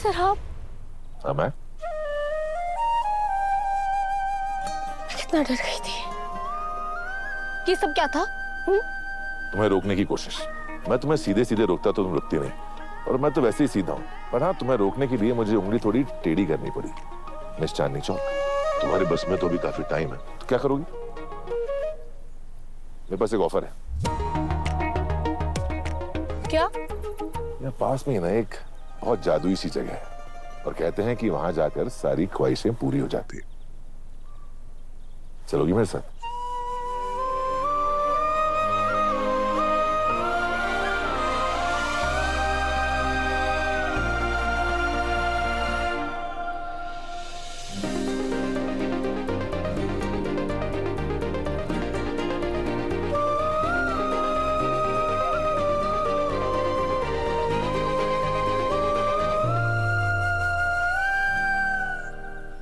Sir आप? हाँ मैं कितना डर गई थी। ये सब क्या था? तुम्हें रोकने की कोशिश। मैं तुम्हें सीधे सीधे रोकता तो तुम रुकती नहीं, और मैं तो वैसे ही सीधा हूँ। पर हाँ, तुम्हें रोकने के लिए मुझे उंगली थोड़ी टेढ़ी करनी पड़ी। मिस चांदनी चौक, तुम्हारे बस में तो अभी काफी टाइम है, तो क्या करोगी? मेरे पास एक ऑफर है। क्या? यहाँ पास में ही ना एक बहुत जादुई सी जगह है, और कहते हैं कि वहां जाकर सारी ख्वाहिशें पूरी हो जाती है। चलोगी मेरे साथ?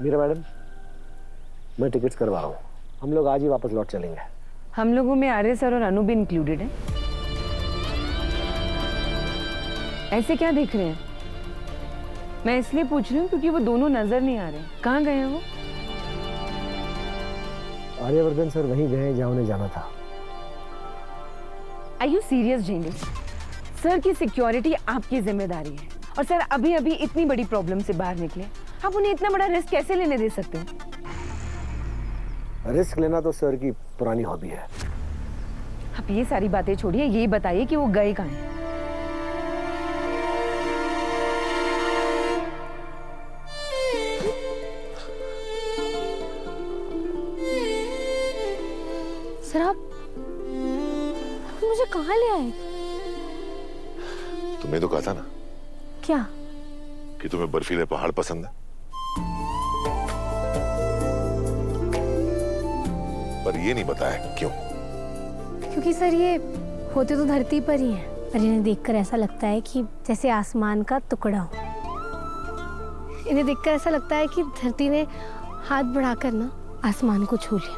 मीरा मैडम, मैं टिकट्स करवा रहा हूँ। हम लोग आज ही वापस लौट चलेंगे। हम लोगों में आर्य सर और अनु भी इंक्लूडेड है। ऐसे क्या देख रहे हैं? मैं इसलिए पूछ रही हूँ क्योंकि वो दोनों नजर नहीं आ रहे। कहाँ गए हैं वो? आर्यवर्धन सर वहीं गए जहाँ उन्हें जाना था। आर यू सीरियस जेंगे? सर की सिक्योरिटी आपकी जिम्मेदारी है, और सर अभी अभी इतनी बड़ी प्रॉब्लम से बाहर निकले, आप उन्हें इतना बड़ा रिस्क कैसे लेने दे सकते हैं? रिस्क लेना तो सर की पुरानी हॉबी है। आप ये सारी बातें छोड़िए, ये बताइए कि वो गए कहाँ हैं? सर आप मुझे कहाँ ले आए? तुमने तो कहा था ना क्या? कि तुम्हें बर्फीले पहाड़ पसंद है, पर ये नहीं बताया क्यों। क्योंकि सर ये होते तो धरती पर ही हैं, पर इन्हें देखकर ऐसा लगता है कि जैसे आसमान का टुकड़ा हो। इन्हें देखकर ऐसा लगता है कि धरती ने हाथ बढ़ाकर ना आसमान को छू लिया।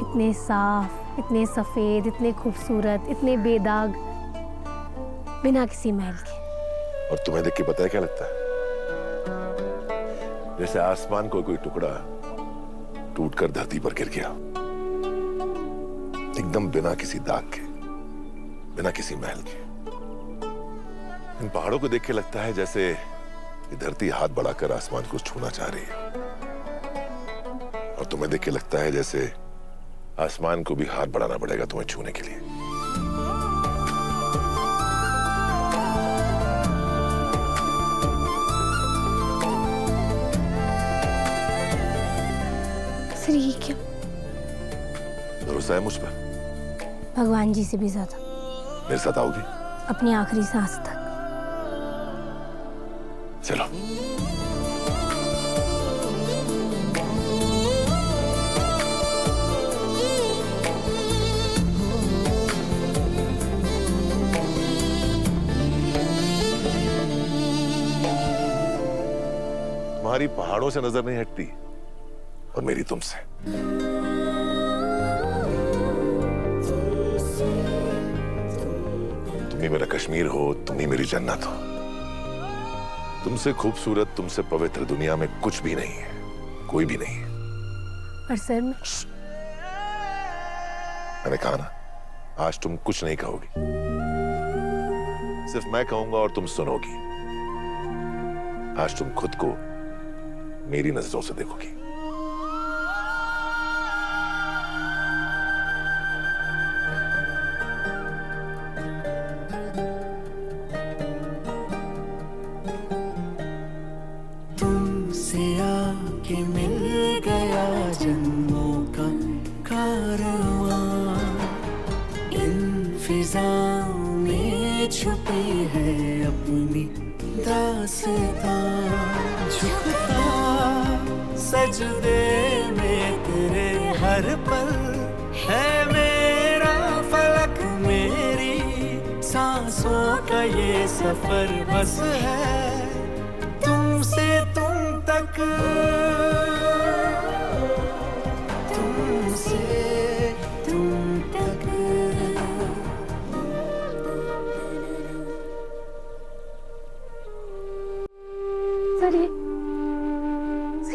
इतने साफ, इतने सफेद, इतने खूबसूरत, इतने बेदाग, बिना किसी महल के। और तुम्हें देख के पता है क्या लगता है? जैसे आसमान को कोई टुकड़ा टूटकर धरती पर गिर गया, एकदम बिना किसी दाग के, बिना किसी महल के। इन पहाड़ों को देख के लगता है जैसे ये धरती हाथ बढ़ाकर आसमान को छूना चाह रही है, और तुम्हें देख के लगता है जैसे आसमान को भी हाथ बढ़ाना पड़ेगा तुम्हें छूने के लिए। सर ये क्या? भरोसा है मुझ पर? भगवान जी से भी ज्यादा। मेरे साथ आओगी? अपनी आखिरी सांस तक। चलो। तुम्हारी पहाड़ों से नजर नहीं हटती, और मेरी तुमसे। तुम ही मेरा कश्मीर हो, तुम ही मेरी जन्नत हो। तुमसे खूबसूरत, तुमसे पवित्र दुनिया में कुछ भी नहीं है, कोई भी नहीं है। पर सर मैंने कहा ना, आज तुम कुछ नहीं कहोगी, सिर्फ मैं कहूंगा और तुम सुनोगी। आज तुम खुद को मेरी नजरों से देखोगी। तुमसे आके मिल गया जन्मों का कारवां, इन फिजाओं में छुपी है अपनी दास्तां। झुकता सजदे में तेरे हर पल है मेरा फलक, मेरी सांसों का ये सफर बस है तुमसे तुम तक, तुमसे तुम तक। सर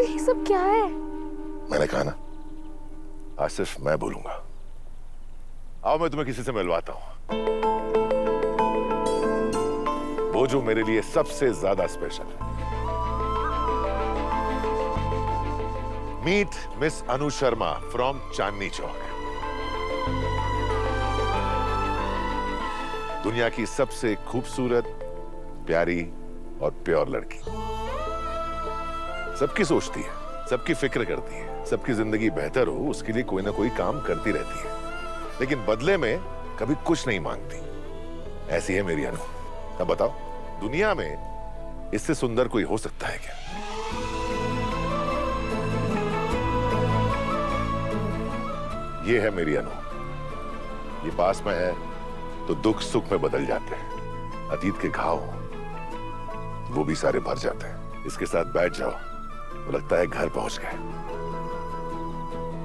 ये सब क्या है? मैंने कहा ना, आज सिर्फ मैं बोलूंगा। आओ मैं तुम्हें किसी से मिलवाता हूं, वो जो मेरे लिए सबसे ज्यादा स्पेशल है। Meet miss Anu Sharma from Chandni Chowk. दुनिया की सबसे खूबसूरत, प्यारी और प्योर लड़की। सबकी सोचती है, सबकी फिक्र करती है, सबकी जिंदगी बेहतर हो उसके लिए कोई ना कोई काम करती रहती है, लेकिन बदले में कभी कुछ नहीं मांगती। ऐसी है मेरी अनु। अब बताओ, दुनिया में इससे सुंदर कोई हो सकता है क्या? ये है मेरी अनु। ये पास में है तो दुख सुख में बदल जाते हैं। अतीत के घाव वो भी सारे भर जाते हैं। इसके साथ बैठ जाओ तो लगता है घर पहुंच गए,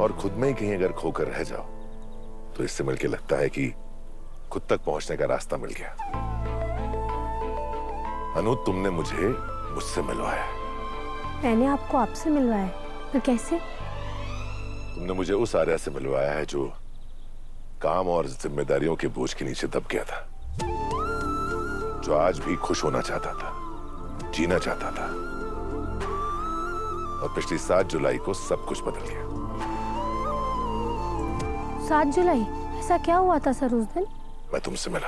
और खुद में ही कहीं अगर खोकर रह जाओ तो इससे मिलके लगता है कि खुद तक पहुंचने का रास्ता मिल गया। अनु, तुमने मुझे मुझसे मिलवाया। मैंने आपको आपसे मिलवाया, पर कैसे? तुमने मुझे उस आर्या से मिलवाया है जो काम और जिम्मेदारियों के बोझ के नीचे दब गया था, जो आज भी खुश होना चाहता था, जीना चाहता था, और पिछली 7 जुलाई को सब कुछ बदल गया। 7 जुलाई? ऐसा क्या हुआ था सर उस दिन? मैं तुमसे मिला।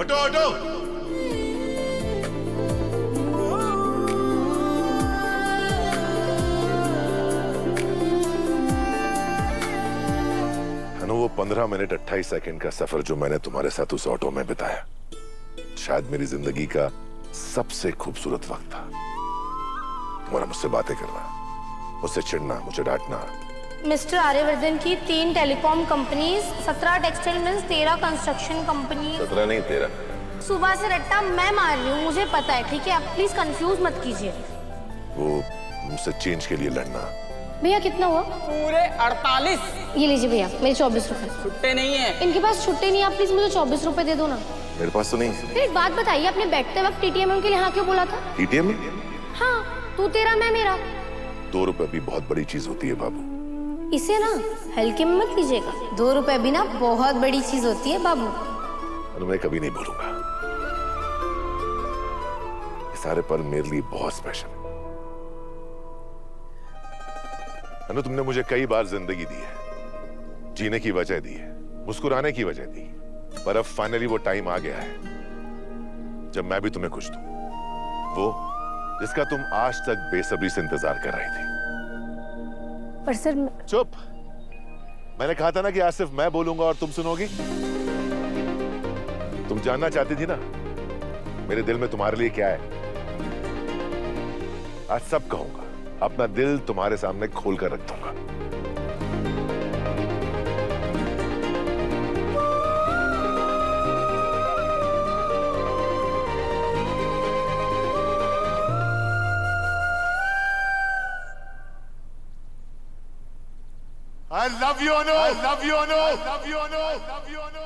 Auto auto. वो 15 मिनट 28 सेकंड का सफर जो मैंने तुम्हारे साथ उस ऑटो में बिताया, शायद मेरी जिंदगी का सबसे खूबसूरत वक्त था। तुम्हारा मुझसे बातें करना, मुझसे चिढ़ना, मुझे डांटना। मिस्टर आर्यवर्धन की 3 telecom companies, 17 textile mills, 13 construction company. 17 नहीं 13। सुबह से रट्टा मैं मार रही हूँ, मुझे पता है, ठीक है? आप प्लीज कंफ्यूज मत कीजिए। वो मुझसे चेंज के लिए लड़ना। भैया कितना हुआ? पूरे 48। ये लीजिए भैया, मेरे 24 रुपए। छुट्टे नहीं है इनके पास, छुट्टे नहीं। आप प्लीज मुझे 24 रुपए दे दो ना। मेरे पास तो नहीं। फिर एक बात बताइए, आपने बैठते वक्त टीटीएम के लिए हाँ क्यों बोला था? टीटीएम में? हाँ, तू तेरा मैं मेरा। 2 रुपए भी बहुत बड़ी चीज होती है बाबू। इसे ना हल्के में मत लीजिएगा, 2 रुपए भी ना बहुत बड़ी चीज होती है बाबू। अनु, मैं कभी नहीं भूलूंगा। ये सारे पल मेरे लिए बहुत स्पेशल है। अनु, तुमने मुझे कई बार जिंदगी दी है, जीने की वजह दी है, मुस्कुराने की वजह दी, पर अब फाइनली वो टाइम आ गया है जब मैं भी तुम्हें खुश दूं, वो जिसका तुम आज तक बेसब्री से इंतजार कर रही थी। पर सर चुप। मैंने कहा था ना कि आज सिर्फ मैं बोलूंगा और तुम सुनोगी। तुम जानना चाहती थी ना मेरे दिल में तुम्हारे लिए क्या है। आज सब कहूंगा, अपना दिल तुम्हारे सामने खोल कर रख दूंगा। I love you, Anu. I love you, Anu. I love you, Anu. I love you, Anu.